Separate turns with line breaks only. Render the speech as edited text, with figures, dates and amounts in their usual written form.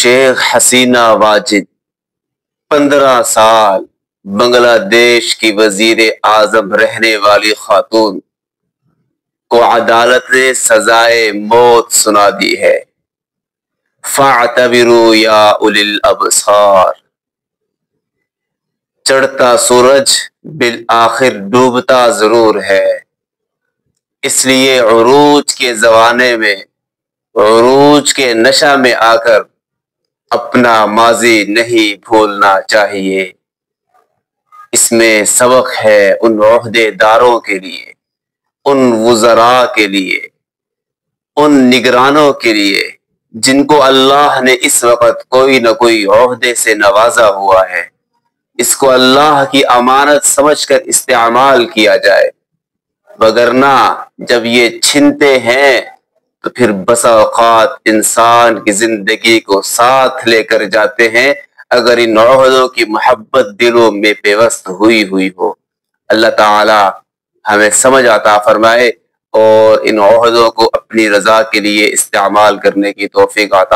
شیخ حسینہ واجد 15 سال بنگلہ دیش کی وزیر اعظم رہنے والی خاتون کو عدالت نے سزائے موت سنا دی ہے۔ فاعتبروا یا اولی الابصار۔ چڑھتا سورج بالآخر ڈوبتا ضرور ہے، اس لیے عروج کے زمانے میں عروج کے نشہ میں آ کر اپنا ماضی نہیں بھولنا چاہیے۔ اس میں سبق ہے ان عہدے داروں کے لیے، ان وزراء کے لیے، ان نگرانوں کے لیے جن کو اللہ نے اس وقت کوئی نہ کوئی عہدے سے نوازا ہوا ہے۔ اس کو اللہ کی امانت سمجھ کر استعمال کیا جائے، وگرنہ جب یہ چھنتے ہیں تو پھر بسا اوقات انسان کی زندگی کو ساتھ لے کر جاتے ہیں، اگر ان عہدوں کی محبت دلوں میں پیوست ہوئی ہو۔ اللہ تعالی ہمیں سمجھ عطا فرمائے اور ان عہدوں کو اپنی رضا کے لیے استعمال کرنے کی توفیق عطا